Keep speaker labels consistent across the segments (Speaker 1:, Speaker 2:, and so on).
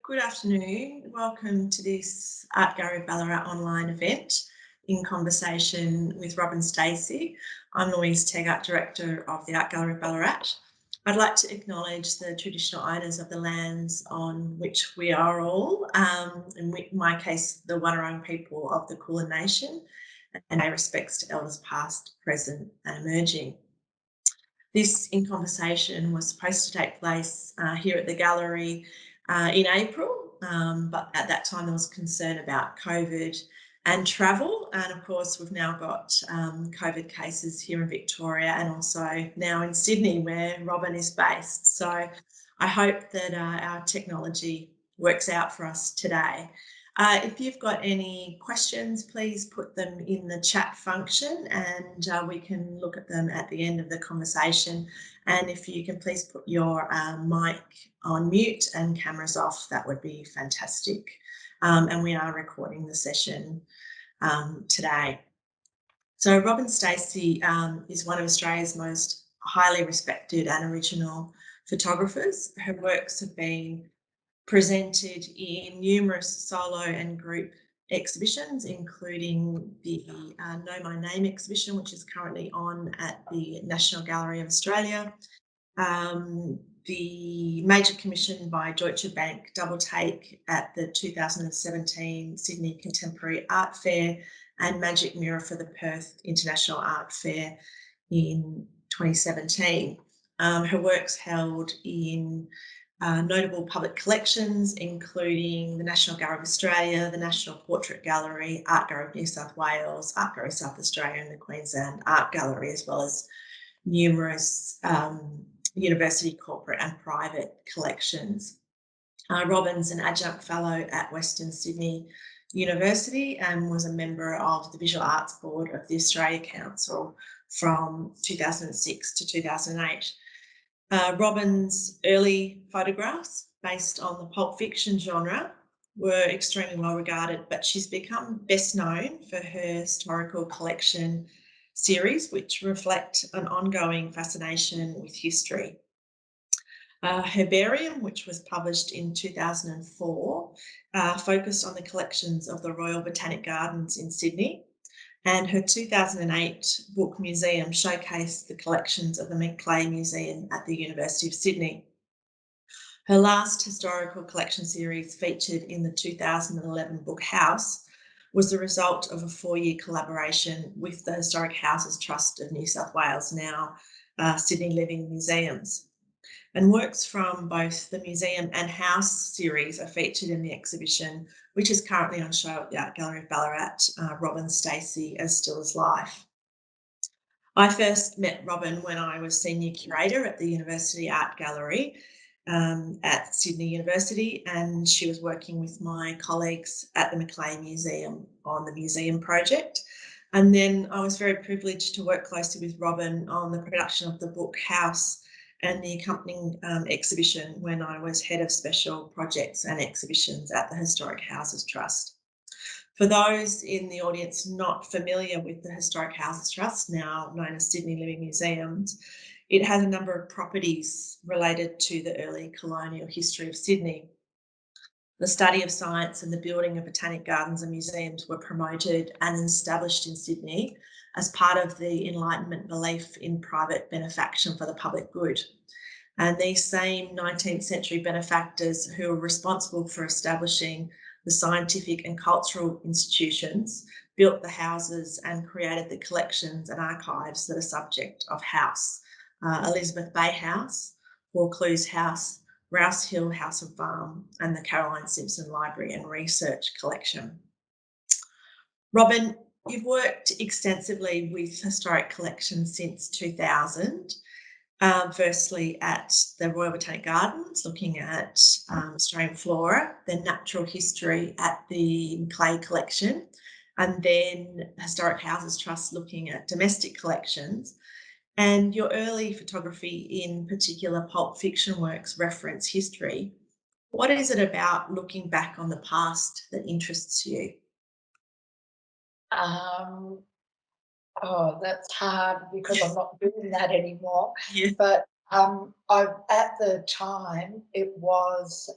Speaker 1: Good afternoon. Welcome to this Art Gallery of Ballarat online event in conversation with Robyn Stacey. I'm Louise Tegart, Director of the Art Gallery of Ballarat. I'd like to acknowledge the traditional owners of the lands on which we are all, in my case, the Wurrung people of the Kulin Nation, and pay respects to elders past, present and emerging. This in conversation was supposed to take place here at the gallery in April, but at that time there was concern about COVID and travel. And of course, we've now got COVID cases here in Victoria and also now in Sydney, where Robyn is based. So I hope that our technology works out for us today. If you've got any questions, please put them in the chat function and we can look at them at the end of the conversation. And if you can please put your mic on mute and cameras off, that would be fantastic. And we are recording the session today. So Robyn Stacey is one of Australia's most highly respected and original photographers. Her works have been presented in numerous solo and group exhibitions, including the Know My Name exhibition, which is currently on at the National Gallery of Australia, the major commission by Deutsche Bank Double Take at the 2017 Sydney Contemporary Art Fair, and Magic Mirror for the Perth International Art Fair in 2017. Her works held in notable public collections, including the National Gallery of Australia, the National Portrait Gallery, Art Gallery of New South Wales, Art Gallery of South Australia and the Queensland Art Gallery, as well as numerous university, corporate and private collections. Robyn's an adjunct fellow at Western Sydney University and was a member of the Visual Arts Board of the Australia Council from 2006 to 2008. Robyn's early photographs, based on the pulp fiction genre, were extremely well regarded, but she's become best known for her historical collection series, which reflect an ongoing fascination with history. Herbarium, which was published in 2004, focused on the collections of the Royal Botanic Gardens in Sydney, and her 2008 book Museum showcased the collections of the Macleay Museum at the University of Sydney. Her last historical collection series, featured in the 2011 book House, was the result of a 4-year collaboration with the Historic Houses Trust of New South Wales, now Sydney Living Museums. And works from both the museum and house series are featured in the exhibition, which is currently on show at the Art Gallery of Ballarat, Robyn Stacey as Still as Life. I first met Robyn when I was senior curator at the University Art Gallery at Sydney University, and she was working with my colleagues at the Macleay Museum on the museum project. And then I was very privileged to work closely with Robyn on the production of the book House and the accompanying exhibition when I was head of special projects and exhibitions at the Historic Houses Trust. For those in the audience not familiar with the Historic Houses Trust, now known as Sydney Living Museums, it has a number of properties related to the early colonial history of Sydney. The study of science and the building of botanic gardens and museums were promoted and established in Sydney as part of the Enlightenment belief in private benefaction for the public good. And these same 19th century benefactors who were responsible for establishing the scientific and cultural institutions built the houses and created the collections and archives that are subject of House. Elizabeth Bay House, Vaucluse House, Rouse Hill House of Balm, and the Caroline Simpson Library and Research Collection. Robyn, you've worked extensively with historic collections since 2000, firstly at the Royal Botanic Gardens, looking at Australian flora, then natural history at the Macleay collection, and then Historic Houses Trust looking at domestic collections. And your early photography, in particular pulp fiction works, reference history. What is it about looking back on the past that interests you?
Speaker 2: Oh, that's hard because I'm not doing that anymore.
Speaker 1: Yeah.
Speaker 2: But at the time, it was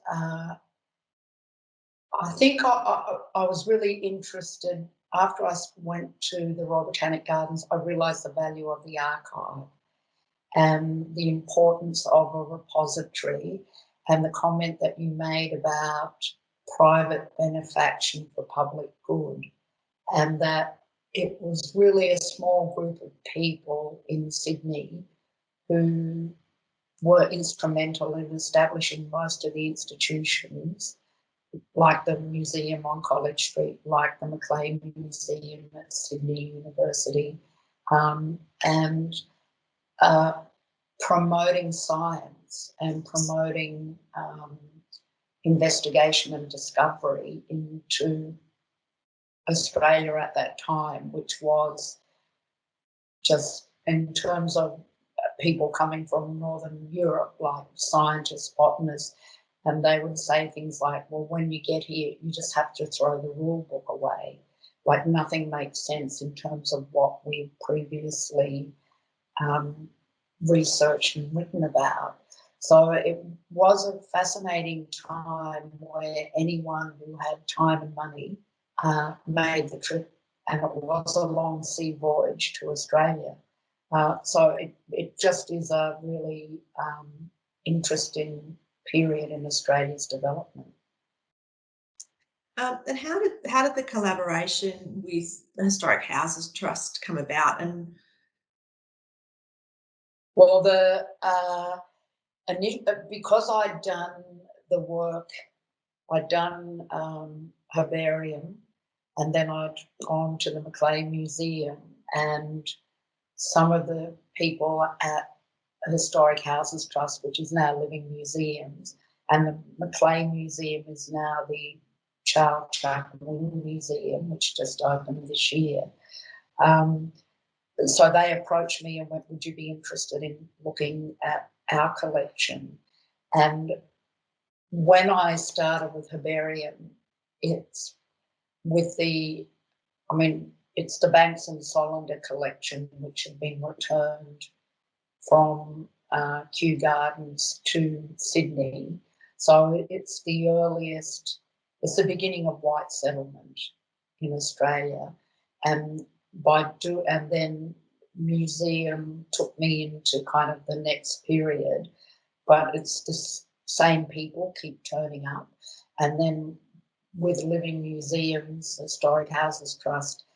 Speaker 2: I think I was really interested after went to the Royal Botanic Gardens. I realised the value of the archive and the importance of a repository, and the comment that you made about private benefaction for public good, and that it was really a small group of people in Sydney who were instrumental in establishing most of the institutions, like the museum on College Street, like the Macleay Museum at Sydney University, and promoting science and promoting investigation and discovery into Australia at that time, which was just in terms of people coming from Northern Europe, like scientists, botanists, and they would say things like, well, when you get here, you just have to throw the rule book away. Like nothing makes sense in terms of what we've previously researched and written about. So it was a fascinating time where anyone who had time and money made the trip, and it was a long sea voyage to Australia. So it just is a really interesting period in Australia's development.
Speaker 1: And how did the collaboration with the Historic Houses Trust come about? And
Speaker 2: Well, because I'd done the work, I'd done herbarium, and then I'd gone to the Macleay Museum, and some of the people at Historic Houses Trust, which is now Living Museums, and the Macleay Museum is now the Charles Chaplin Museum, which just opened this year. So they approached me and went, would you be interested in looking at our collection? And when I started with herbarium, it's with it's the Banks and Solander collection, which have been returned from Kew Gardens to Sydney. So it's the earliest, it's the beginning of white settlement in Australia. And and then museum took me into kind of the next period, but it's the same people keep turning up. And then with Living Museums, Historic Houses Trust,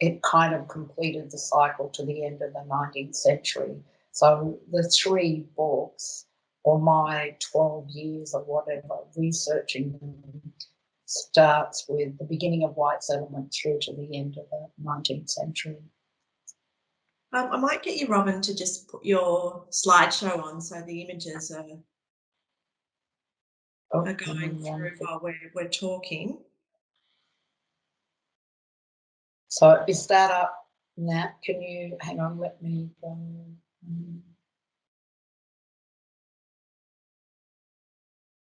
Speaker 2: it kind of completed the cycle to the end of the 19th century. So the 3 books, or my 12 years or whatever, researching them, starts with the beginning of white settlement through to the end of the 19th century.
Speaker 1: I might get you, Robyn, to just put your slideshow on so the images are going through while we're talking.
Speaker 2: So is that up, Nat? Can you hang on? Let me go.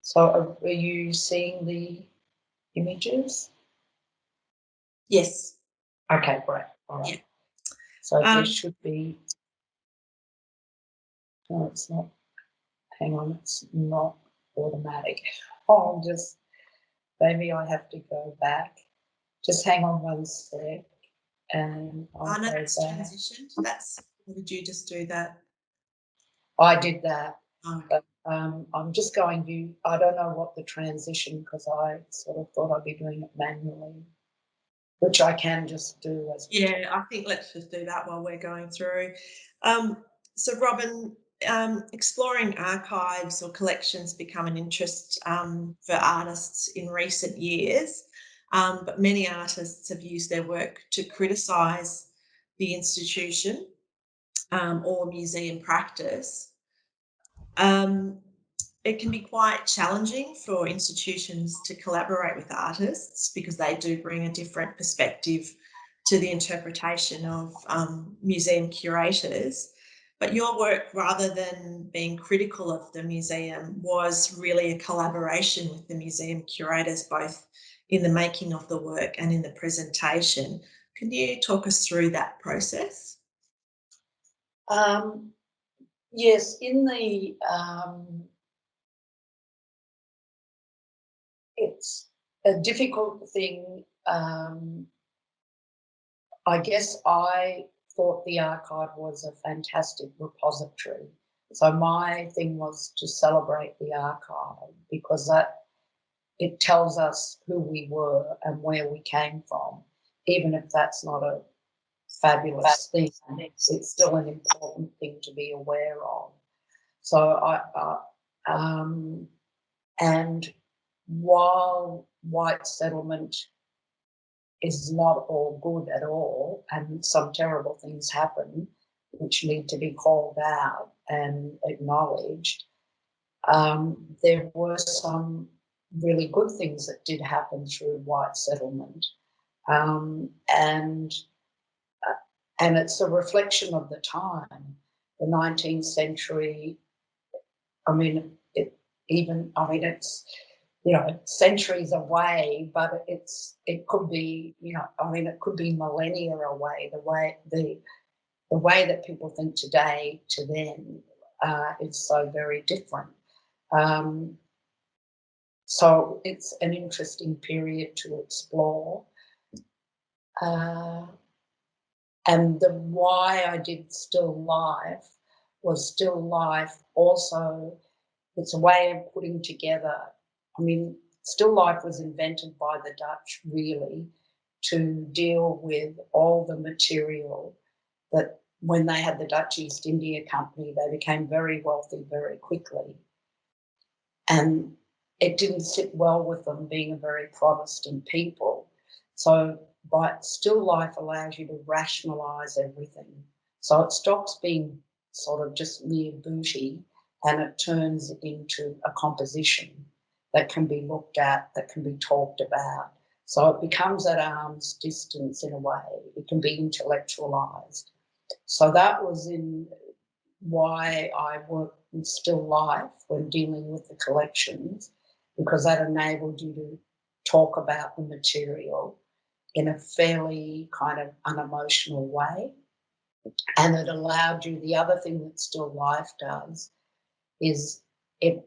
Speaker 2: So are you seeing the images?
Speaker 1: Yes.
Speaker 2: Okay, great. All right.
Speaker 1: Yeah.
Speaker 2: So there should be. No, it's not. Hang on, it's not automatic. Oh, maybe I have to go back. Just hang on one sec, and I'll
Speaker 1: no,
Speaker 2: go
Speaker 1: that's
Speaker 2: back.
Speaker 1: transitioned. Or did you just do that?
Speaker 2: I did that.
Speaker 1: Oh.
Speaker 2: But I'm just going to. I don't know what the transition, because I sort of thought I'd be doing it manually, which I can just do as.
Speaker 1: Yeah, I think let's just do that while we're going through. So, Robyn, exploring archives or collections become an interest for artists in recent years, but many artists have used their work to criticise the institution or museum practice. It can be quite challenging for institutions to collaborate with artists because they do bring a different perspective to the interpretation of museum curators. But your work, rather than being critical of the museum, was really a collaboration with the museum curators, both in the making of the work and in the presentation. Can you talk us through that process?
Speaker 2: Yes, in the it's a difficult thing, I guess I thought the archive was a fantastic repository. So my thing was to celebrate the archive because it tells us who we were and where we came from. Even if that's not a fabulous thing, it's still an important thing to be aware of. So and while white settlement is not all good at all, and some terrible things happen which need to be called out and acknowledged, there were some really good things that did happen through white settlement, and it's a reflection of the time. The 19th century, I mean, it's, centuries away, but it could be, it could be millennia away. The way that people think today to then is so very different. So it's an interesting period to explore. And the why I did still life was still life also, it's a way of putting together, still life was invented by the Dutch really to deal with all the material that when they had the Dutch East India Company, they became very wealthy very quickly. And it didn't sit well with them being a very Protestant people. So still life allows you to rationalise everything. So it stops being sort of just mere booty and it turns into a composition that can be looked at, that can be talked about. So it becomes at arm's distance in a way. It can be intellectualised. So that was in why I work with still life when dealing with the collections, because that enabled you to talk about the material in a fairly kind of unemotional way. And it allowed you, the other thing that still life does is it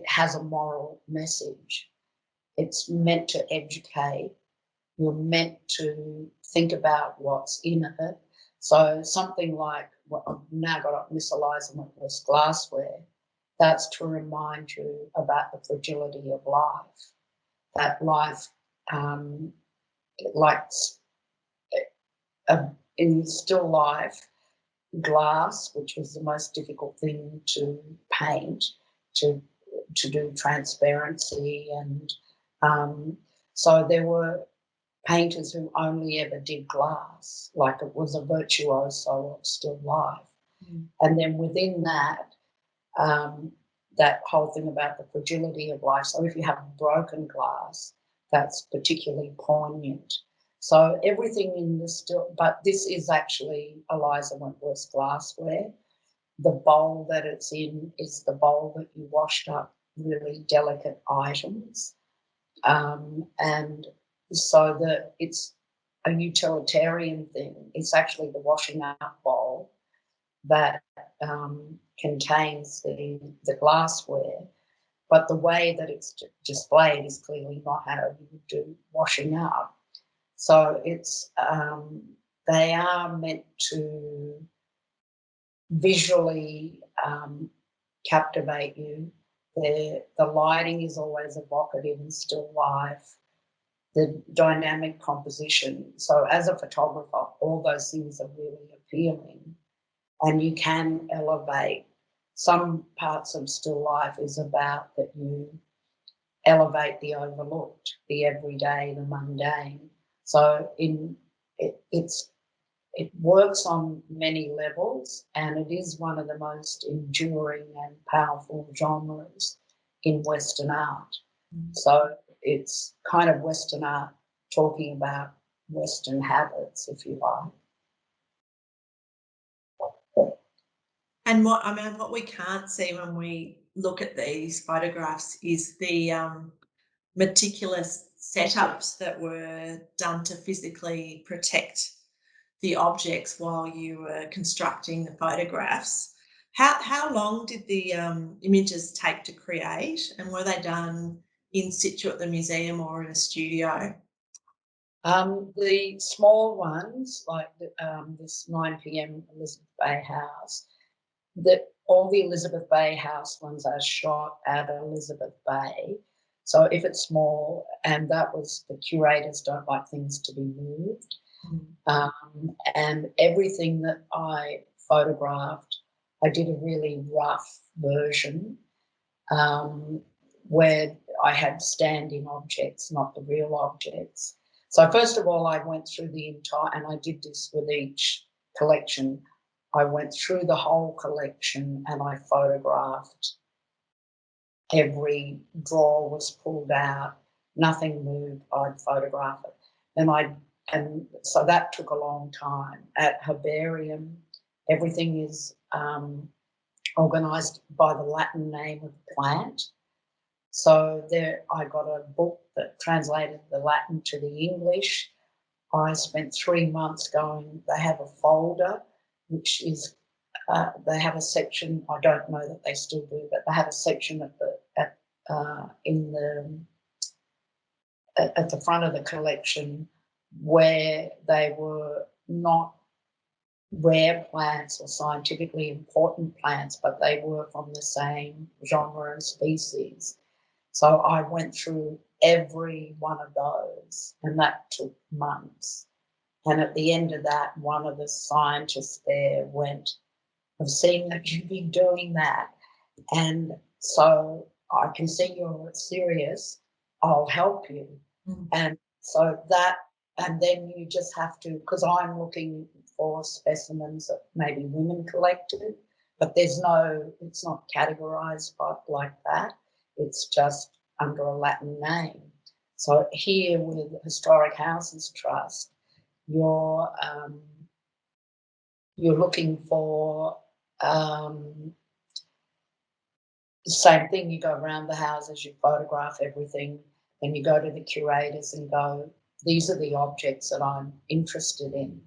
Speaker 2: has a moral message. It's meant to educate. You're meant to think about what's in it. So something like what I've now got up Miss Eliza Wentworth's glassware, that's to remind you about the fragility of life. That life, in still life, glass, which was the most difficult thing to paint, to do transparency, and so there were painters who only ever did glass, like it was a virtuoso of still life. And then within that, that whole thing about the fragility of life. So if you have broken glass, that's particularly poignant. So everything in the still, but this is actually Eliza Wentworth's glassware. The bowl that it's in is the bowl that you washed up really delicate items. And so that it's a utilitarian thing. It's actually the washing up bowl that contains the glassware, but the way that it's displayed is clearly not how you would do washing up. So it's they are meant to visually captivate you. The lighting is always evocative and still life. The dynamic composition. So as a photographer, all those things are really appealing, and you can elevate. Some parts of still life is about that you elevate the overlooked, the everyday, the mundane. So it works on many levels, and it is one of the most enduring and powerful genres in Western art. So it's kind of Western art talking about Western habits, if you like.
Speaker 1: And what we can't see when we look at these photographs is the meticulous setups that were done to physically protect the objects while you were constructing the photographs. How long did the images take to create, and were they done in situ at the museum or in a studio?
Speaker 2: The small ones, like this 9 p.m. Elizabeth Bay House, all the Elizabeth Bay House ones are shot at Elizabeth Bay. So if it's small, and that was the curators don't like things to be moved. And everything that I photographed, I did a really rough version where I had standing objects, not the real objects. So first of all, I went through the entire, and I did this with each collection. I went through the whole collection and I photographed. Every drawer was pulled out, nothing moved, I'd photograph it. And so that took a long time. At Herbarium, everything is organised by the Latin name of the plant. So there, I got a book that translated the Latin to the English. I spent 3 months going. They have a folder, which is they have a section. I don't know that they still do, but they have a section at the front of the collection where they were not rare plants or scientifically important plants, but they were from the same genre and species. So I went through every one of those, and that took months. And at the end of that, one of the scientists there went, "I've seen that you've been doing that, and so I can see you're serious. I'll help you." And so that, and then you just have to, because I'm looking for specimens that maybe women collected, but there's no, it's not categorized like that. It's just under a Latin name. So here with Historic Houses Trust, you're looking for the same thing. You go around the houses, you photograph everything, then you go to the curators and go, "These are the objects that I'm interested in."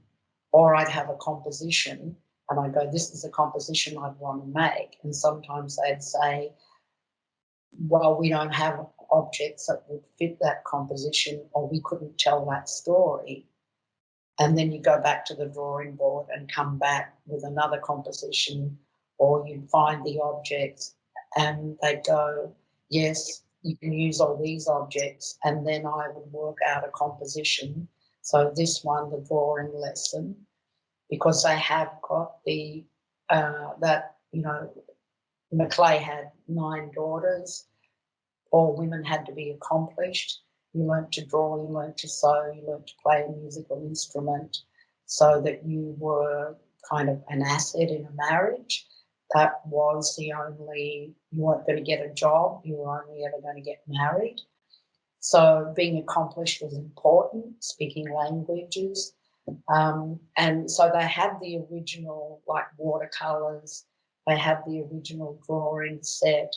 Speaker 2: Or I'd have a composition and I'd go, "This is a composition I'd want to make." And sometimes they'd say, "Well, we don't have objects that would fit that composition, or we couldn't tell that story." And then you go back to the drawing board and come back with another composition, or you'd find the objects and they'd go, "Yes, you can use all these objects." And then I would work out a composition. So this one, the drawing lesson, because they have got the, Maclay had 9 daughters. All women had to be accomplished. You learnt to draw, you learnt to sew, you learnt to play a musical instrument, so that you were kind of an asset in a marriage. That was the only, you weren't going to get a job, you were only ever going to get married. So being accomplished was important, speaking languages. And so they had the original, like watercolours, they had the original drawing set.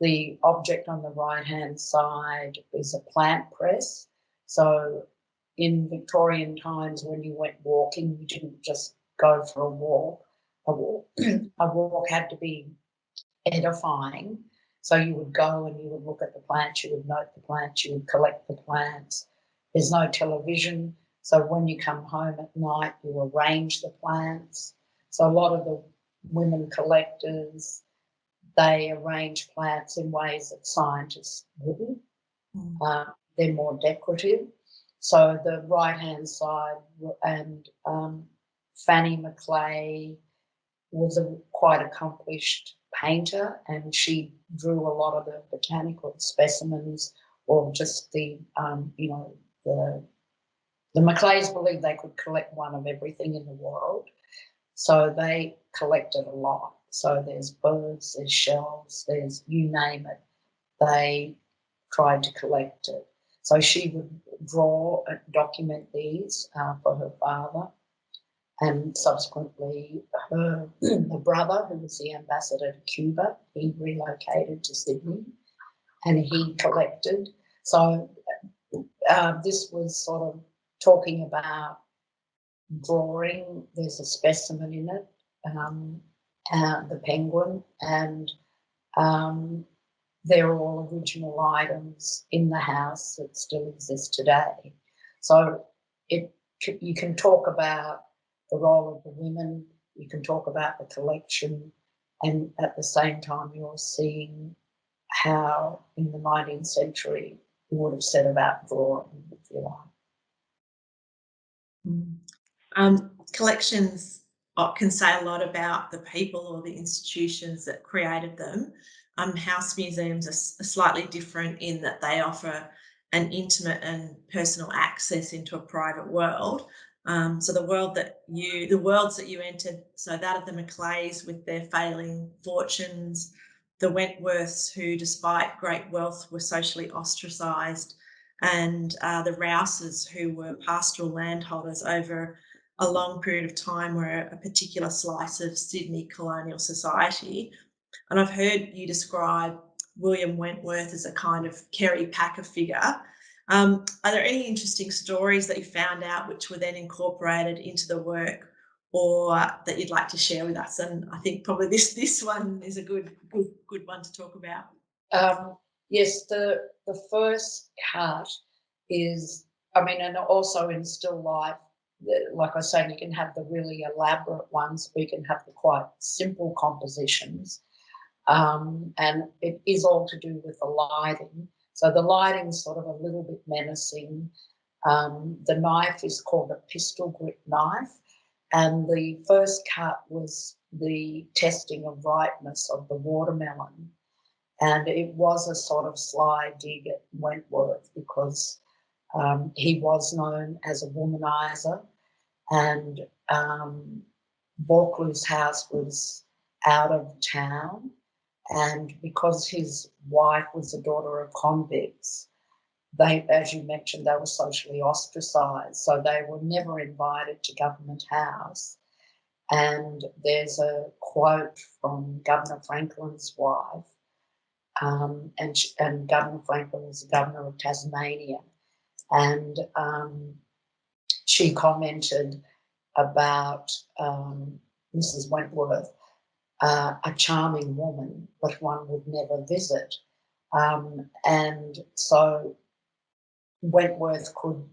Speaker 2: The object on the right-hand side is a plant press. So in Victorian times, when you went walking, you didn't just go for a walk. A walk had to be edifying. So you would go and you would look at the plants, you would note the plants, you would collect the plants. There's no television, so when you come home at night, you arrange the plants. So a lot of the women collectors, they arrange plants in ways that scientists wouldn't. They're more decorative. So the right-hand side, and Fanny Maclay was a quite accomplished painter, and she drew a lot of the botanical specimens, or just the Maclays believed they could collect one of everything in the world, so they collected a lot. So there's birds, there's shells, there's you name it. They tried to collect it. So she would draw and document these for her father. And subsequently, her brother, who was the ambassador to Cuba, he relocated to Sydney and he collected. So this was sort of talking about drawing. There's a specimen in it, the penguin, and they're all original items in the house that still exist today. So you can talk about the role of the women, you can talk about the collection, and at the same time you're seeing how in the 19th century you would have set about drawing, if you like.
Speaker 1: Collections can say a lot about the people or the institutions that created them. House museums are slightly different in that they offer an intimate and personal access into a private world. So the worlds that you entered, so that of the Macleays with their failing fortunes, the Wentworths who, despite great wealth, were socially ostracised, and the Rouses who were pastoral landholders over a long period of time, were a particular slice of Sydney colonial society. And I've heard you describe William Wentworth as a kind of Kerry Packer figure. Are there any interesting stories that you found out which were then incorporated into the work, or that you'd like to share with us? And I think probably this one is a good one to talk about.
Speaker 2: Yes, the first cut is, and also in still life, like I was saying, you can have the really elaborate ones, or you can have the quite simple compositions. And it is all to do with the lighting. So the lighting's sort of a little bit menacing. The knife is called a pistol grip knife, and the first cut was the testing of ripeness of the watermelon. And it was a sort of sly dig at Wentworth because he was known as a womanizer, and Vaucluse house was out of town, and because his wife was a daughter of convicts, they, as you mentioned, they were socially ostracised, so they were never invited to Government House. And there's a quote from Governor Franklin's wife, and Governor Franklin was the governor of Tasmania, and she commented about Mrs. Wentworth, a charming woman, but one would never visit. And so Wentworth could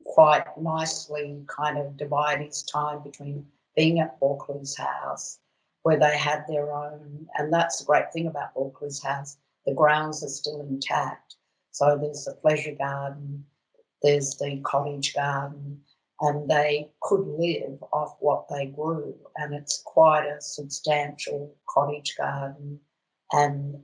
Speaker 2: quite nicely kind of divide his time between being at Vaucluse house, where they had their own, and that's the great thing about Vaucluse house, the grounds are still intact. So there's the pleasure garden, there's the cottage garden, and they could live off what they grew, and it's quite a substantial cottage garden. And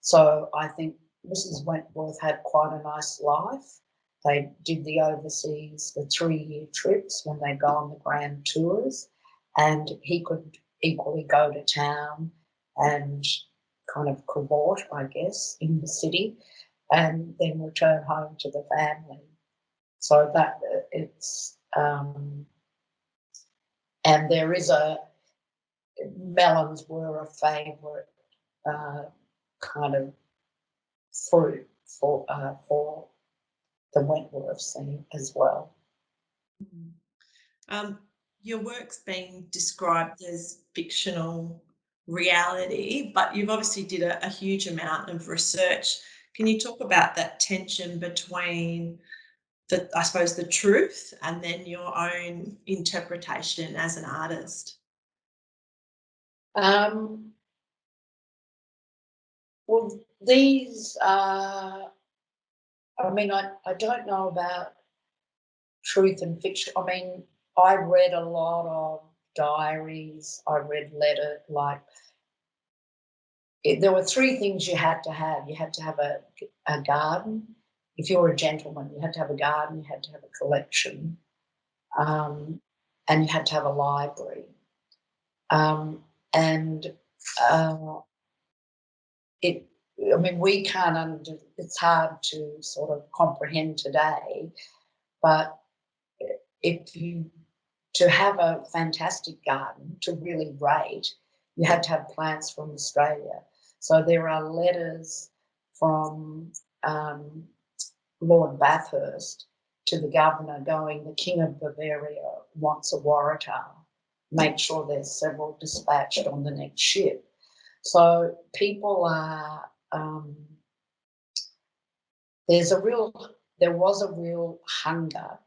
Speaker 2: so I think Mrs. Wentworth had quite a nice life. They did the overseas, the 3-year trips when they go on the grand tours, and he could equally go to town and kind of cavort, I guess, in the city, and then return home to the family. So that it's, and there is melons were a favourite kind of fruit for the Wentworth scene as well.
Speaker 1: Your work's being described as fictional reality, but you've obviously did a huge amount of research. Can you talk about that tension between I suppose, the truth and then your own interpretation as an artist?
Speaker 2: Well, these are, I don't know about truth and fiction. I read a lot of diaries, I read letters, there were 3 things you had to have. You had to have a garden. If you were a gentleman, you had to have a garden, you had to have a collection, and you had to have a library. We can't it's hard to sort of comprehend today, but to have a fantastic garden, to really rate, you had to have plants from Australia. So there are letters from Lord Bathurst to the governor going, the King of Bavaria wants a waratah. Make sure there's several dispatched on the next ship. So people are there was a real hunger.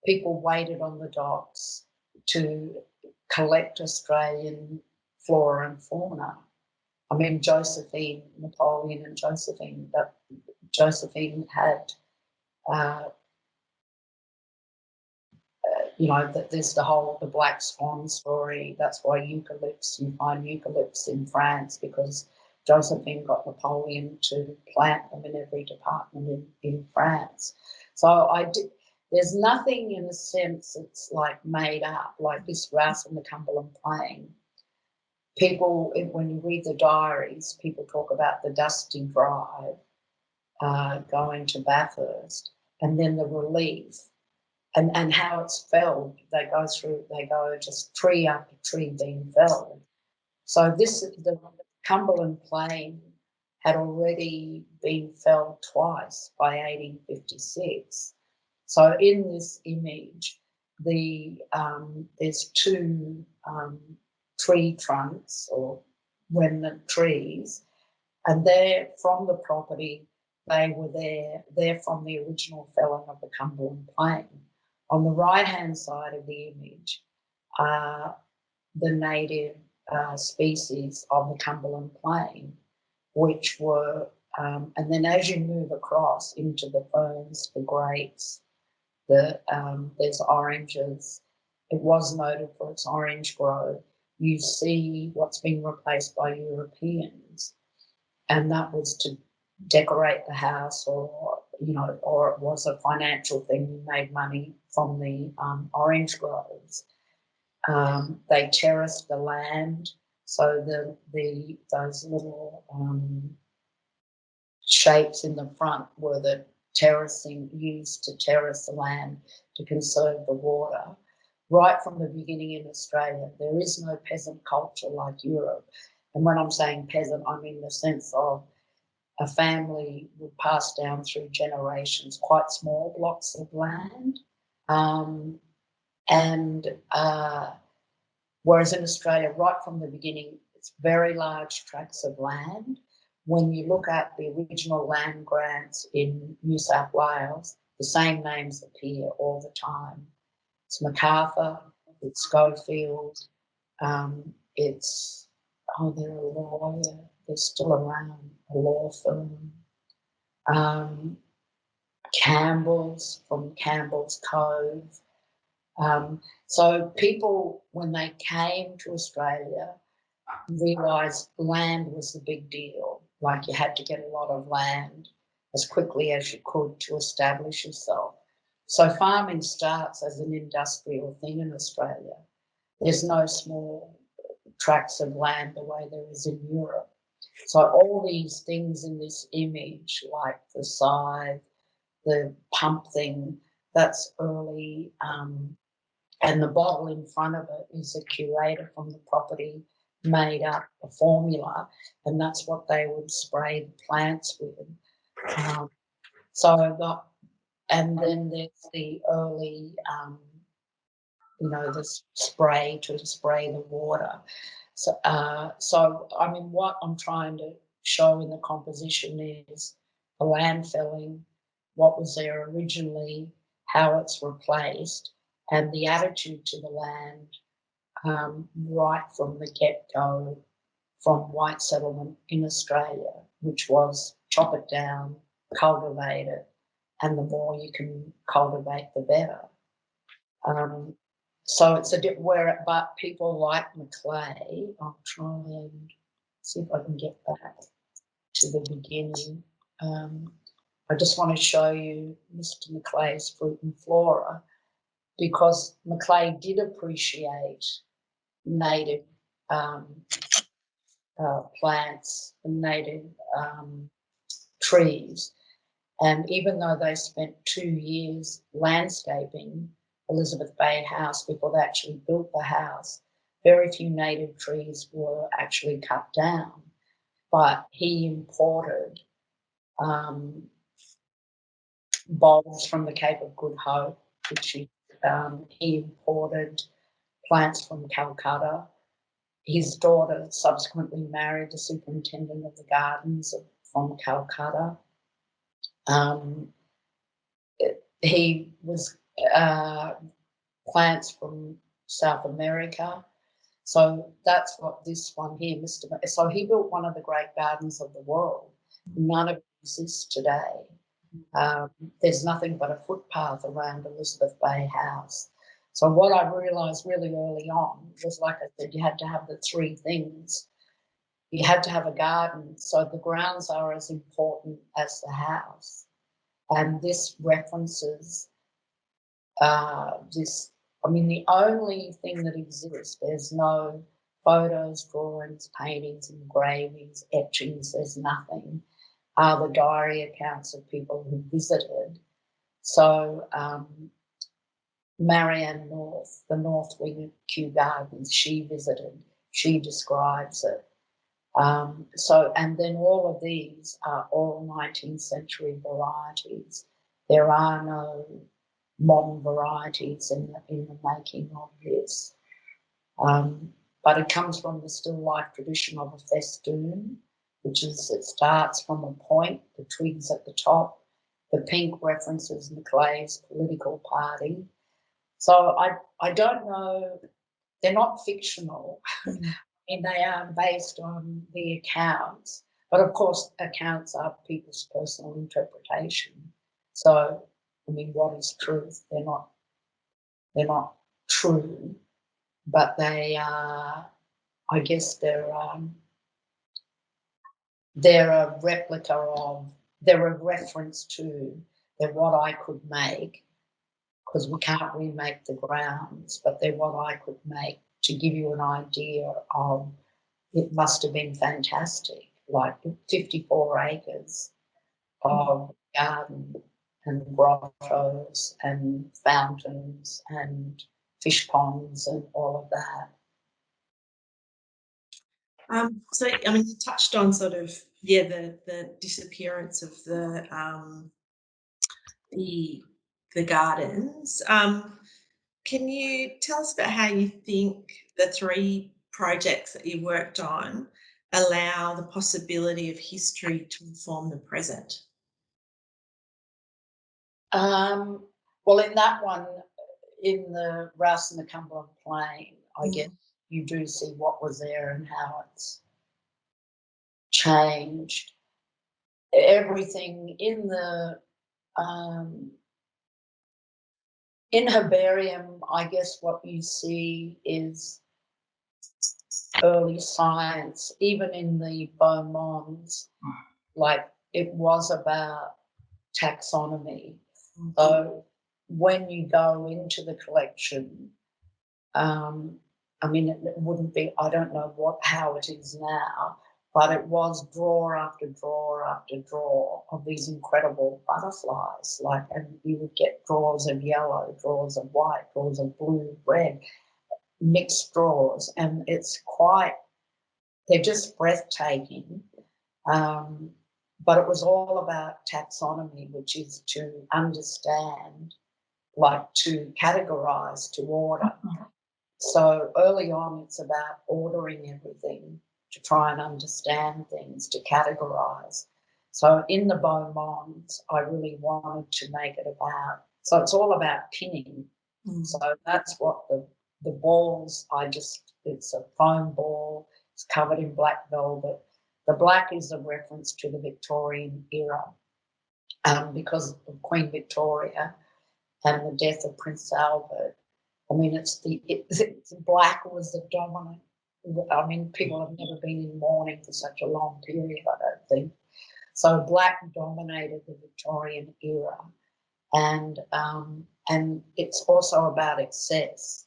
Speaker 2: People waited on the docks to collect Australian flora and fauna. I mean, Napoleon and Josephine had, that there's the Black Swan story. That's why you find eucalypts in France, because Josephine got Napoleon to plant them in every department in France. So there's nothing in a sense that's like made up, like this Rouse and the Cumberland Plain. People, when you read the diaries, people talk about the dusty drive, going to Bathurst, and then the relief, and how it's felled. They go just tree after tree being felled. So the Cumberland Plain had already been felled twice by 1856. So in this image, there's two tree trunks or remnant trees, and they're from the property. They're from the original felling of the Cumberland Plain. On the right-hand side of the image are the native species of the Cumberland Plain, which were, and then as you move across into the ferns, the grapes, there's oranges. It was noted for its orange grove. You see what's been replaced by Europeans, and that was to decorate the house, or it was a financial thing. You made money from the orange groves. They terraced the land, so those little shapes in the front were the terracing used to terrace the land to conserve the water. Right from the beginning in Australia, there is no peasant culture like Europe. And when I'm saying peasant, I mean the sense of a family would pass down through generations quite small blocks of land. Whereas in Australia, right from the beginning, it's very large tracts of land. When you look at the original land grants in New South Wales, the same names appear all the time. It's MacArthur, it's Schofield, they're a lawyer, they're still around, a law firm. Campbell's, from Campbell's Cove. So people, when they came to Australia, realised land was the big deal. Like, you had to get a lot of land as quickly as you could to establish yourself. So farming starts as an industrial thing in Australia. There's no small tracts of land the way there is in Europe. So all these things in this image, like the scythe, the pump thing, that's early, and the bottle in front of it is a curator from the property made up a formula, and that's what they would spray the plants with. And then there's the early, the spray to spray the water. So I mean, what I'm trying to show in the composition is the land felling, what was there originally, how it's replaced, and the attitude to the land right from the get-go, from white settlement in Australia, which was chop it down, cultivate it, and the more you can cultivate, the better. So it's but people like Macleay. I'll try and see if I can get back to the beginning. I just want to show you Mr. Macleay's Fruit and Flora, because Macleay did appreciate native plants and native trees. And even though they spent 2 years landscaping Elizabeth Bay House before they actually built the house, very few native trees were actually cut down. But he imported bulbs from the Cape of Good Hope, which he imported plants from Calcutta. His daughter subsequently married the superintendent of the gardens from Calcutta. He was plants from South America. So that's what this one here, So he built one of the great gardens of the world. None of it exists today. There's nothing but a footpath around Elizabeth Bay House. So what I realised really early on was, like I said, you had to have the three things. You had to have a garden, so the grounds are as important as the house. And this references this. I mean, the only thing that exists, there's no photos, drawings, paintings, engravings, etchings, there's nothing, are the diary accounts of people who visited. So Marianne North, the North Wing of Kew Gardens, she visited, she describes it. And then all of these are all 19th century varieties. There are no modern varieties in the making of this. But it comes from the still life tradition of a festoon, which is, it starts from a point, the twigs at the top, the pink references Macleigh's political party. So I don't know, they're not fictional. And they are based on the accounts, but of course accounts are people's personal interpretation. So, I mean, what is truth? They're not true, but they are, I guess they're a replica of, they're a reference to, they're what I could make, because we can't remake the grounds, but they're what I could make to give you an idea of, it must have been fantastic, like 54 acres of garden and grottos and fountains and fish ponds and all of that.
Speaker 1: So, I mean, you touched on sort of, the disappearance of the gardens. Can you tell us about how you think the three projects that you worked on allow the possibility of history to inform the present?
Speaker 2: Well, in that one, in the Rouse and the Cumberland Plain, I guess you do see what was there and how it's changed. Everything in the in herbarium, I guess what you see is early science. Even in the Beaumonts, like, it was about taxonomy. So when you go into the collection, I mean, it wouldn't be, I don't know how it is now, but it was drawer after drawer after drawer of these incredible butterflies. Like, and you would get drawers of yellow, drawers of white, drawers of blue, red, mixed drawers, and they're just breathtaking. But it was all about taxonomy, which is to understand, like to categorize, to order. So early on, it's about ordering everything, to try and understand things, to categorize. So in the Beaumonts, I really wanted to make it about, so it's all about pinning. So that's what the balls, it's a foam ball, it's covered in black velvet. The black is a reference to the Victorian era, because of Queen Victoria and the death of Prince Albert. I mean, black was the dominant. I mean, people have never been in mourning for such a long period, I don't think. So black dominated the Victorian era, and it's also about excess.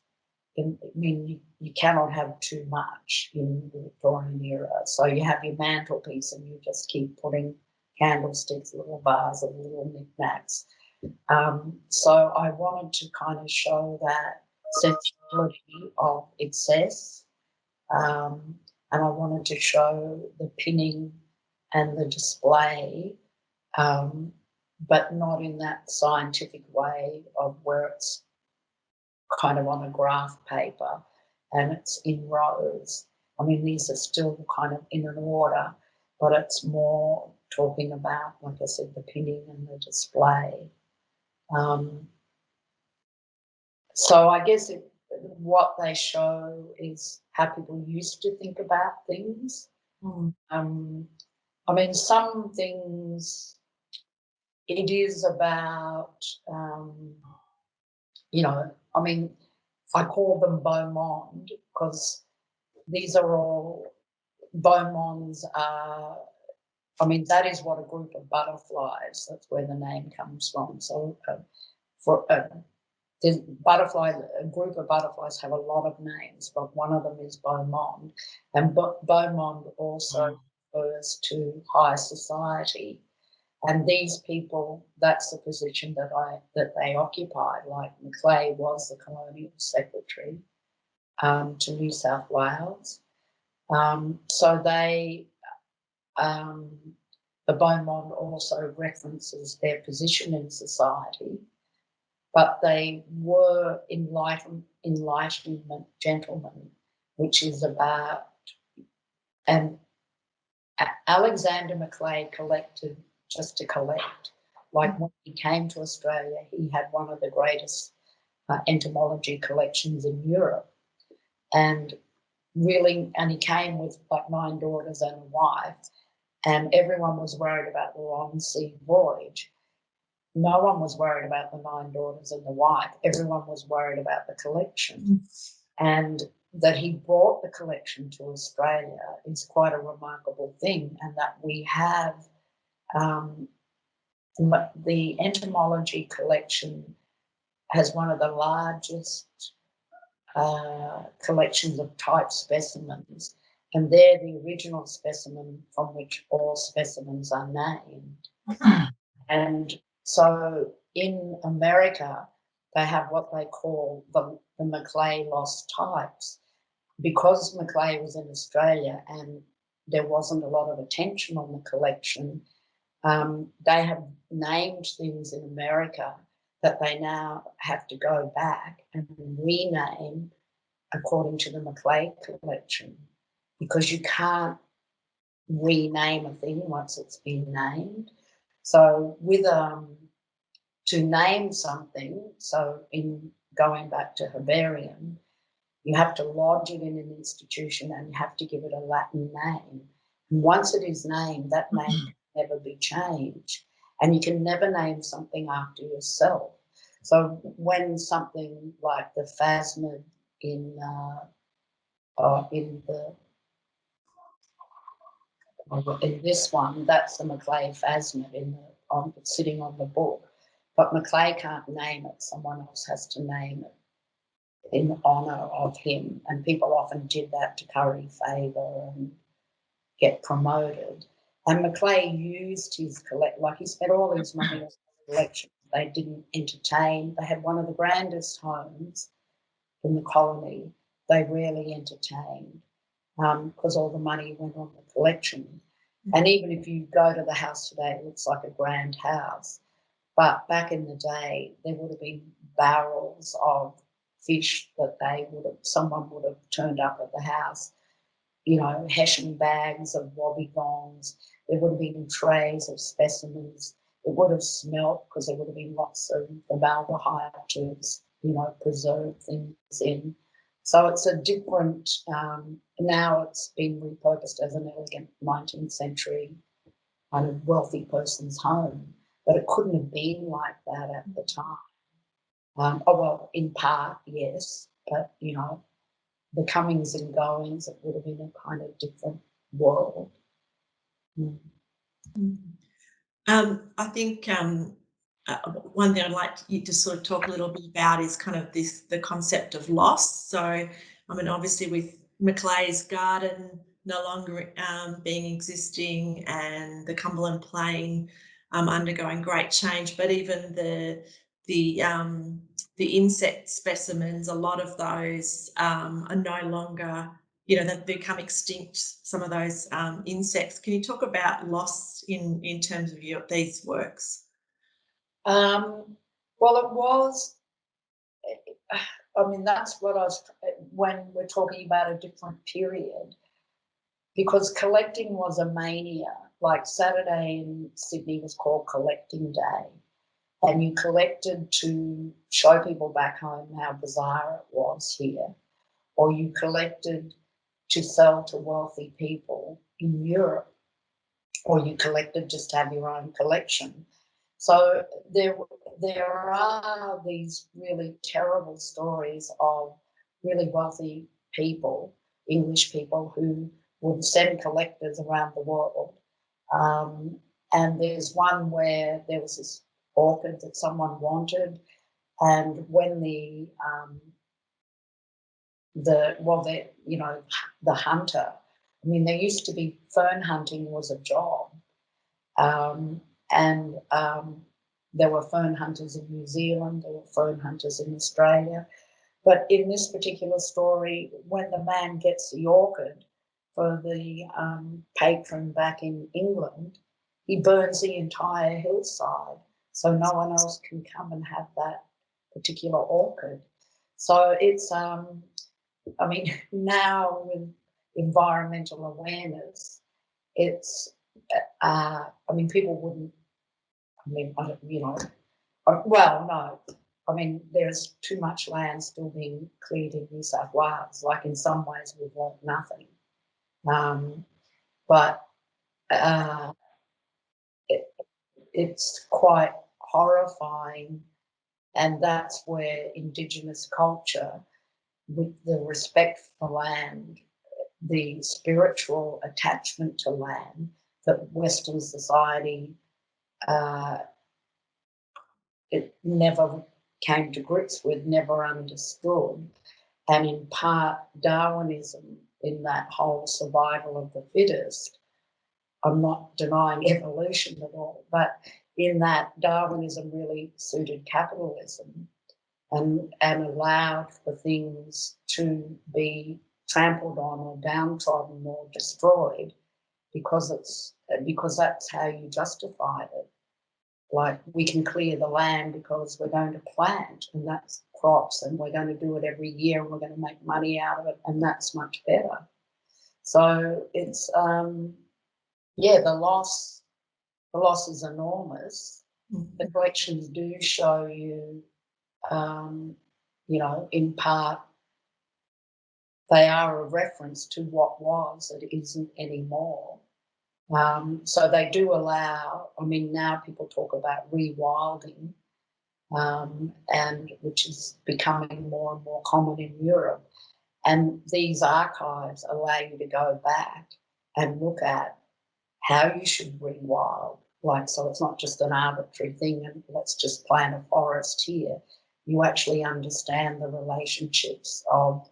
Speaker 2: I mean, you cannot have too much in the Victorian era. So you have your mantelpiece, and you just keep putting candlesticks, little vases, little knickknacks. So I wanted to kind of show that sensibility of excess, and I wanted to show the pinning and the display, but not in that scientific way of where it's kind of on a graph paper and it's in rows. I mean, these are still kind of in an order, but it's more talking about, like I said, the pinning and the display. So I guess what they show is how people used to think about things. I mean, some things it is about, you know, I mean, I call them beau monde because these are all, beau mondes are, I mean, that is what a group of butterflies, that's where the name comes from. So for the butterfly, a group of butterflies have a lot of names, but one of them is beau monde. And beau monde also refers to high society. And these people, that's the position that they occupied. Like Macleay was the colonial secretary to New South Wales. So they, the beau monde also references their position in society, but they were enlightenment gentlemen, which is about, and Alexander Macleay collected just to collect. Like when he came to Australia, he had one of the greatest entomology collections in Europe. And really, and he came with like 9 daughters and a wife, and everyone was worried about the long sea voyage. No one was worried about the 9 daughters and the wife. Everyone was worried about the collection. And that he brought the collection to Australia is quite a remarkable thing, and that we have the entomology collection has one of the largest collections of type specimens, and they're the original specimen from which all specimens are named. And so in America, they have what they call the Macleay lost types. Because Macleay was in Australia and there wasn't a lot of attention on the collection, they have named things in America that they now have to go back and rename according to the Macleay collection, because you can't rename a thing once it's been named. So with to name something, so in going back to herbarium, you have to lodge it in an institution and you have to give it a Latin name. And once it is named, that name can never be changed. And you can never name something after yourself. So when something like the phasmid in this one, that's the Macleay phasmid sitting on the book. But Macleay can't name it, someone else has to name it in honour of him, and people often did that to curry favour and get promoted. And Macleay used his like he spent all his money on his collection. They didn't entertain. They had one of the grandest homes in the colony. They rarely entertained because all the money went on the collection. And even if you go to the house today, it looks like a grand house. But back in the day, there would have been barrels of fish that someone would have turned up at the house, you know, hessian bags of wobbegongs. There would have been trays of specimens. It would have smelt because there would have been lots of formaldehyde to, you know, preserve things in. So it's a different, now it's been repurposed as an elegant 19th century kind of wealthy person's home, but it couldn't have been like that at the time. Well, in part, yes, but, you know, the comings and goings, it would have been a kind of different world.
Speaker 1: I think one thing I'd like you to sort of talk a little bit about is kind of the concept of loss. So, I mean, obviously with Macleay's garden no longer being existing and the Cumberland Plain undergoing great change, but even the insect specimens, a lot of those are no longer, you know, they've become extinct, some of those insects. Can you talk about loss in terms of these works?
Speaker 2: Well, it was, I mean, that's what I was, when we're talking about a different period, because collecting was a mania like Saturday in Sydney was called Collecting Day, and you collected to show people back home how bizarre it was here, or you collected to sell to wealthy people in Europe, or you collected just to have your own collection. So there are these really terrible stories of really wealthy people, English people, who would send collectors around the world. And there's one where there was this orchid that someone wanted, and when the hunter, I mean, there used to be fern hunting was a job, and there were fern hunters in New Zealand, there were fern hunters in Australia. But in this particular story, when the man gets the orchid for the patron back in England, he burns the entire hillside so no one else can come and have that particular orchid. So it's, I mean, now with environmental awareness, it's, I mean, people wouldn't, I mean, I don't, you know, well, no. I mean, there's too much land still being cleared in New South Wales. Like, in some ways, we've learnt nothing. But it's quite horrifying, and that's where Indigenous culture, with the respect for land, the spiritual attachment to land that Western society it never came to grips with, never understood. And in part, Darwinism, in that whole survival of the fittest. I'm not denying evolution at all, but in that, Darwinism really suited capitalism and allowed for things to be trampled on or downtrodden or destroyed because that's how you justified it. Like, we can clear the land because we're going to plant, and that's crops, and we're going to do it every year, and we're going to make money out of it, and that's much better. So it's the loss is enormous. The collections do show you, in part, they are a reference to what was that isn't anymore. So they do allow, I mean, now people talk about rewilding, and which is becoming more and more common in Europe. And these archives allow you to go back and look at how you should rewild. Like, so it's not just an arbitrary thing and let's just plant a forest here. You actually understand the relationships of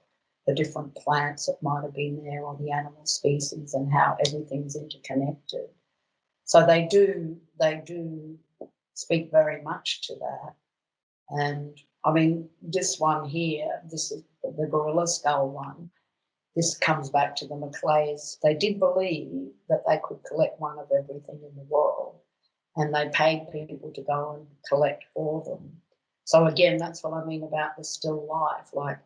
Speaker 2: the different plants that might have been there, or the animal species, and how everything's interconnected. So they do speak very much to that. And I mean, this one here, this is the gorilla skull one. This comes back to the Macleays. They did believe that they could collect one of everything in the world, and they paid people to go and collect for them. So again, that's what I mean about the still life. Like,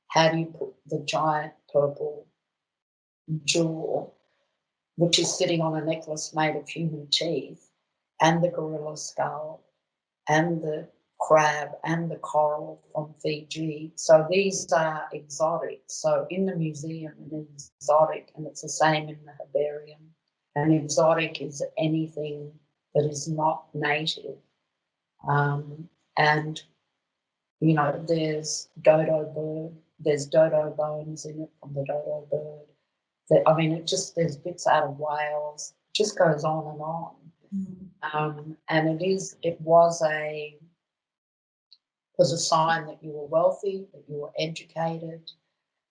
Speaker 2: how do you put the giant purple jewel, which is sitting on a necklace made of human teeth, and the gorilla skull, and the crab, and the coral from Fiji. So these are exotic. So in the museum, an exotic, and it's the same in the herbarium. An exotic is anything that is not native. And, you know, there's dodo bird, there's dodo bones in it from the dodo bird. I mean, there's bits out of whales, it just goes on and on. And it was a sign that you were wealthy, that you were educated,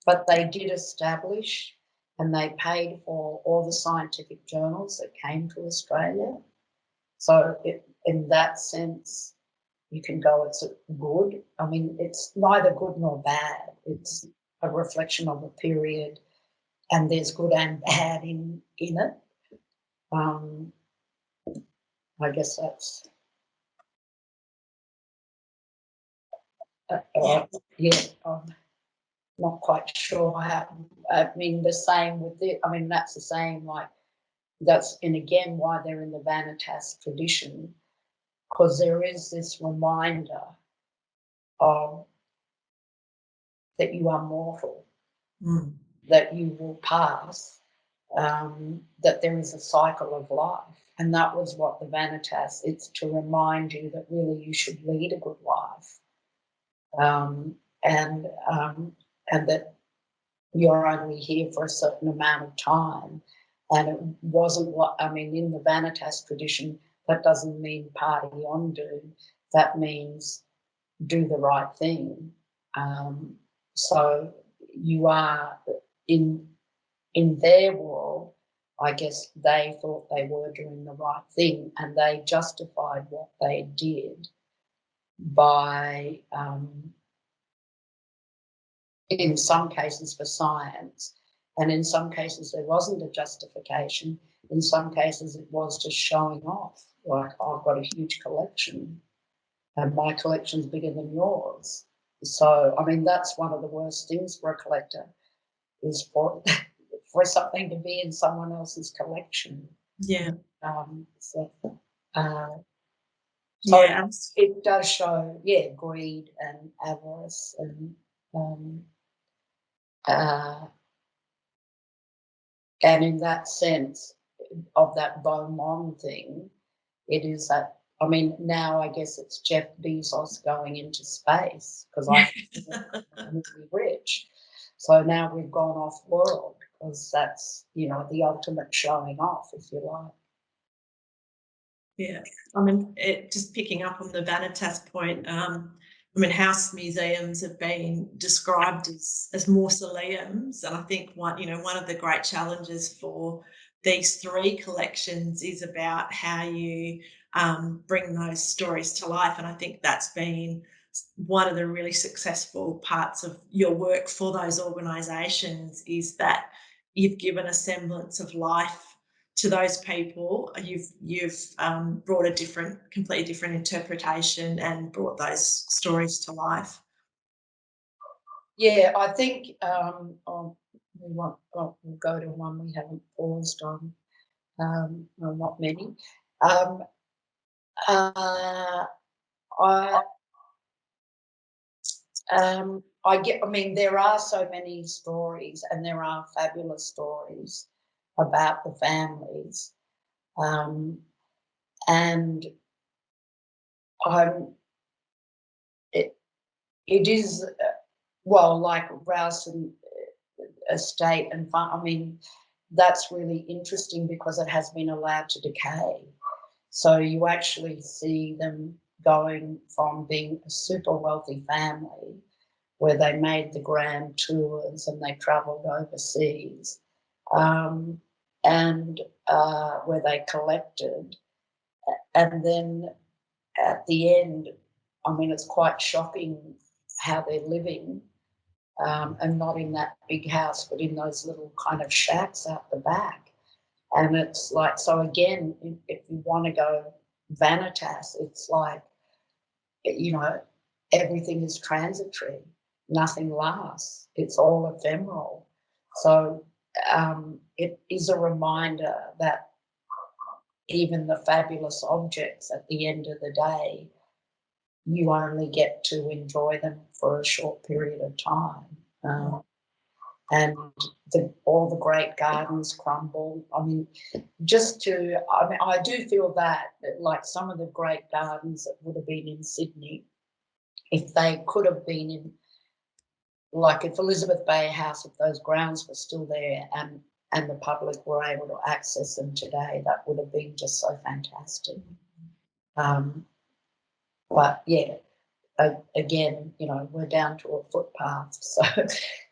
Speaker 2: but they did establish and they paid for all the scientific journals that came to Australia. So in that sense, you can go, it's good. I mean, it's neither good nor bad. It's a reflection of a period, and there's good and bad in it. I guess that's I'm not quite sure how. I mean, the same with it. I mean, that's the same. Like, that's, and again, why they're in the Vanitas tradition, because there is this reminder of that you are mortal, that you will pass, that there is a cycle of life. And that was what the Vanitas, it's to remind you that really you should lead a good life, um, and um, and that you're only here for a certain amount of time. And it wasn't what, I mean, in the Vanitas tradition, that doesn't mean party on do. That means do the right thing. So you are in their world, I guess they thought they were doing the right thing, and they justified what they did by, in some cases, for science, and in some cases there wasn't a justification. In some cases it was just showing off, like, I've got a huge collection and my collection's bigger than yours. So, I mean, that's one of the worst things for a collector, is for for something to be in someone else's collection.
Speaker 1: Yeah.
Speaker 2: So, uh,
Speaker 1: Yeah.
Speaker 2: it does show, greed and avarice, uh, and in that sense of that Beaumont thing, it is that, I mean, now I guess it's Jeff Bezos going into space, because I think I'm really rich. So now we've gone off world, because that's, you know, the ultimate showing off, if you like.
Speaker 1: Yeah, I mean, just picking up on the Vanitas point, I mean, house museums have been described as mausoleums, and I think one of the great challenges for these three collections is about how you bring those stories to life, and I think that's been one of the really successful parts of your work for those organisations, is that you've given a semblance of life to those people. You've brought a completely different interpretation and brought those stories to life.
Speaker 2: Yeah, I think we'll go to one we haven't paused on. Well, not many. Um, uh, I I mean, there are so many stories, and there are fabulous stories about the families, and I'm it, it is well, like Rowson Estate and I mean, that's really interesting because it has been allowed to decay. So you actually see them going from being a super wealthy family, where they made the grand tours and they travelled overseas, um, and where they collected. And then at the end, I mean, it's quite shocking how they're living, and not in that big house, but in those little kind of shacks out the back. And it's like, so again, if you want to go Vanitas, it's like, you know, everything is transitory, nothing lasts, it's all ephemeral. So it is a reminder that even the fabulous objects, at the end of the day, you only get to enjoy them for a short period of time. And all the great gardens crumble. I mean, I do feel that like some of the great gardens that would have been in Sydney, if they could have been in, like if Elizabeth Bay House, if those grounds were still there and the public were able to access them today, that would have been just so fantastic. But yeah, again, you know, we're down to a footpath. So,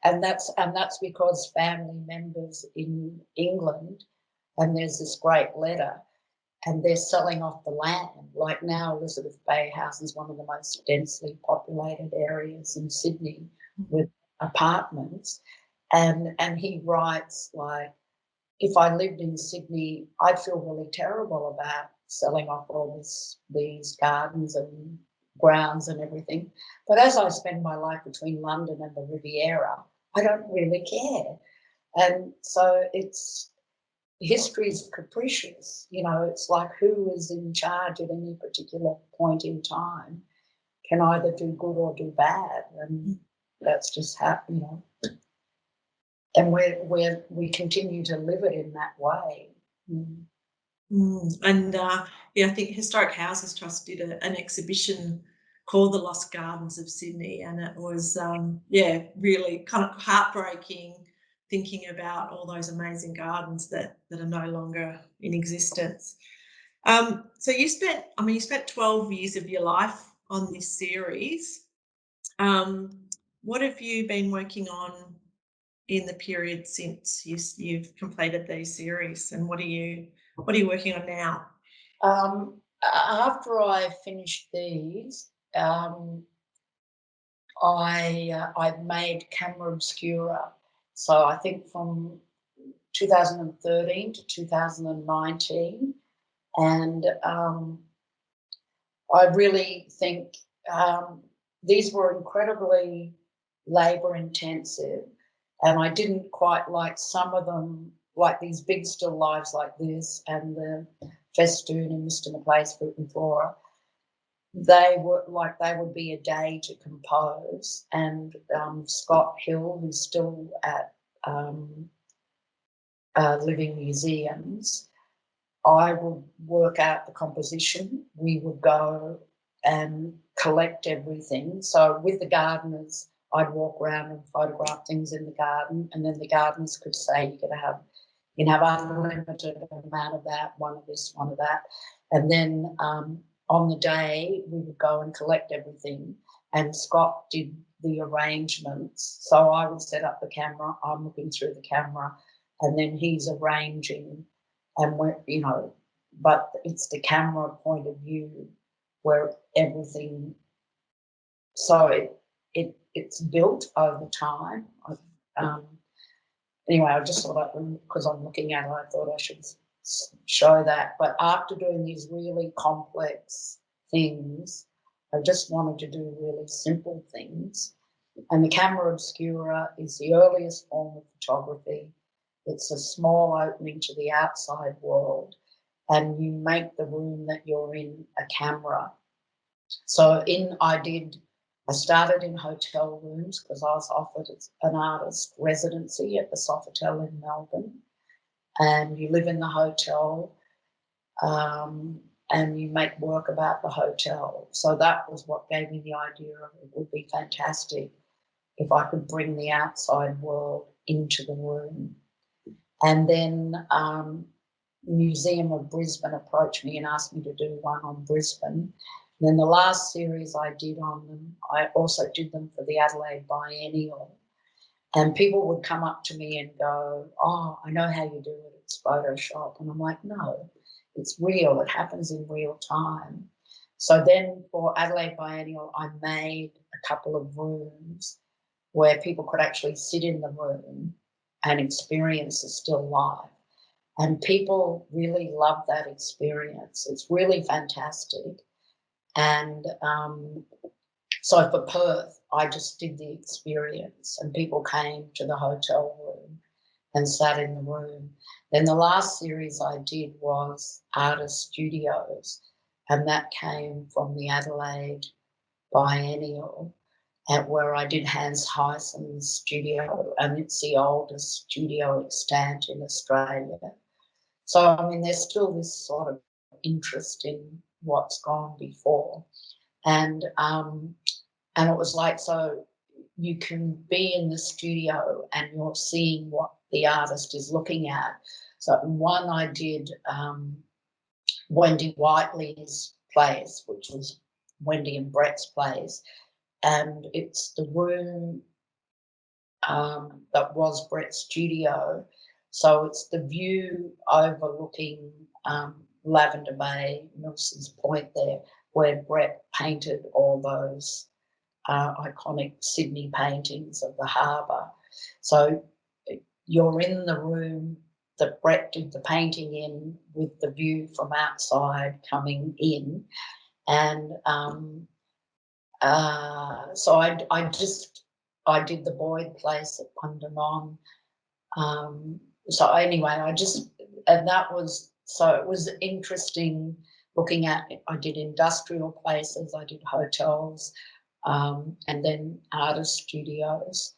Speaker 2: and that's because family members in England, and there's this great letter, and they're selling off the land. Like now, Elizabeth Bay House is one of the most densely populated areas in Sydney with apartments, and he writes like, if I lived in Sydney, I'd feel really terrible about selling off all these gardens and grounds and everything. But as I spend my life between London and the Riviera, I don't really care. And so it's history is capricious. You know, it's like who is in charge at any particular point in time can either do good or do bad, and that's just how, you know. And we continue to live it in that way. Mm.
Speaker 1: And yeah, I think Historic Houses Trust did an exhibition called The Lost Gardens of Sydney, and it was yeah, really kind of heartbreaking thinking about all those amazing gardens that are no longer in existence. So you spent, I mean, you spent 12 years of your life on this series. What have you been working on in the period since you've completed these series, and what are you working on now?
Speaker 2: After I finished these, I made camera obscura. So I think from 2013 to 2019, and I really think these were incredibly labour intensive, and I didn't quite like some of them, like these big still lives like this and the festoon in Mr. McClay's Fruit and Flora. They would be a day to compose, and Scott Hill, who's still at Living Museums, I would work out the composition. We would go and collect everything. So with the gardeners, I'd walk around and photograph things in the garden, and then the gardeners could say, you can have unlimited amount of that, one of this, one of that. And then on the day, we would go and collect everything, and Scott did the arrangements. So I would set up the camera, I'm looking through the camera, and then he's arranging, and we're, you know, but it's the camera point of view where everything, so it's built over time. Anyway, I just thought, because I'm looking at it, I thought I should show that. But after doing these really complex things, I just wanted to do really simple things. And the camera obscura is the earliest form of photography. It's a small opening to the outside world, and you make the room that you're in a camera. So I started in hotel rooms because I was offered an artist residency at the Sofitel in Melbourne, and you live in the hotel, and you make work about the hotel. So that was what gave me the idea of it would be fantastic if I could bring the outside world into the room. And then Museum of Brisbane approached me and asked me to do one on Brisbane. And then the last series I did on them, I also did them for the Adelaide Biennial. And people would come up to me and go, oh, I know how you do it, it's Photoshop. And I'm like, no, it's real, it happens in real time. So then for Adelaide Biennial, I made a couple of rooms where people could actually sit in the room and experience the still life. And people really love that experience. It's really fantastic. And so for Perth, I just did the experience, and people came to the hotel room and sat in the room. Then the last series I did was Artist Studios, and that came from the Adelaide Biennial, where I did Hans Heissen's studio, and it's the oldest studio extant in Australia. So, I mean, there's still this sort of interest in what's gone before. And it was like, so you can be in the studio and you're seeing what the artist is looking at. So one I did Wendy Whiteley's place, which was Wendy and Brett's place, and it's the room that was Brett's studio. So it's the view overlooking Lavender Bay, Milson's Point there, where Brett painted all those iconic Sydney paintings of the harbour. So you're in the room that Brett did the painting in, with the view from outside coming in. And so I did the Boyd place at Pundamon. So anyway, and that was, so it was interesting looking at, I did industrial places, I did hotels, and then artist studios.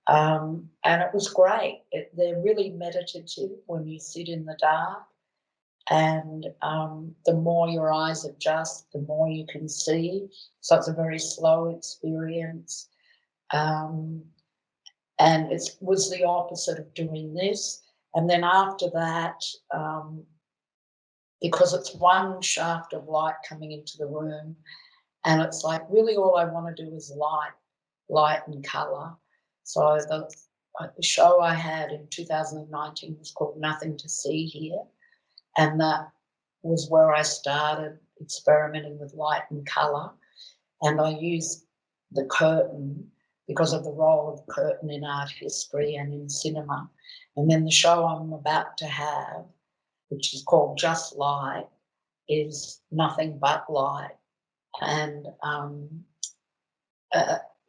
Speaker 2: And it was great. They're really meditative when you sit in the dark, and the more your eyes adjust, the more you can see. So it's a very slow experience. Um, and it was the opposite of doing this. And then after that, because it's one shaft of light coming into the room, and it's like really all I want to do is light and colour. So the show I had in 2019 was called Nothing to See Here, and that was where I started experimenting with light and colour. And I used the curtain because of the role of the curtain in art history and in cinema. And then the show I'm about to have, which is called Just Light, is nothing but light. And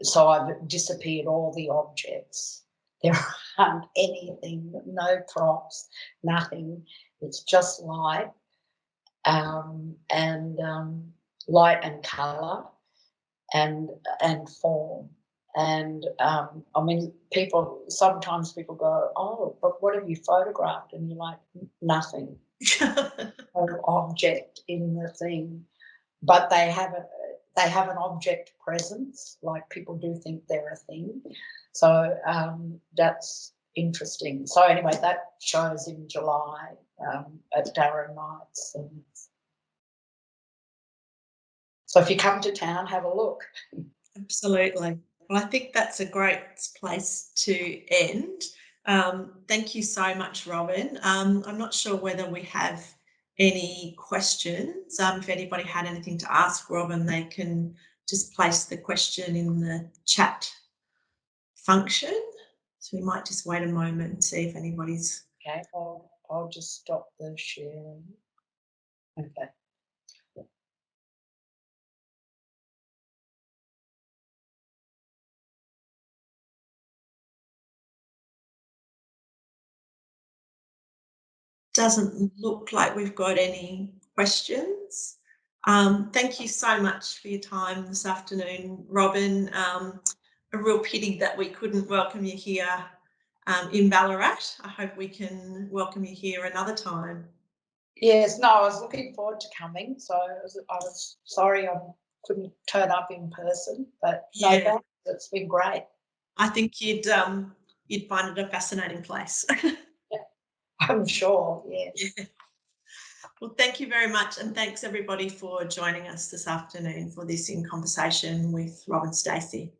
Speaker 2: so I've disappeared all the objects. There aren't anything, no props, nothing. It's just light, and light and colour and form. And I mean, sometimes people go, oh, but what have you photographed? And you're like, nothing, no object in the thing. But they have an object presence, like people do think they're a thing. So that's interesting. So anyway, that shows in July at Darren Knight's. So if you come to town, have a look.
Speaker 1: Absolutely. Well, I think that's a great place to end. Thank you so much, Robyn. I'm not sure whether we have any questions. If anybody had anything to ask Robyn, they can just place the question in the chat function. So we might just wait a moment and see if anybody's...
Speaker 2: Okay, I'll just stop the sharing. Okay.
Speaker 1: Doesn't look like we've got any questions. Thank you so much for your time this afternoon, Robyn. A real pity that we couldn't welcome you here in Ballarat. I hope we can welcome you here another time.
Speaker 2: Yes, no, I was looking forward to coming, so I was sorry I couldn't turn up in person, but no,
Speaker 1: Yeah,
Speaker 2: it's been great.
Speaker 1: I think you'd find it a fascinating place.
Speaker 2: I'm sure, yes.
Speaker 1: Yeah. Well, thank you very much, and thanks everybody for joining us this afternoon for this In Conversation with Robyn Stacey.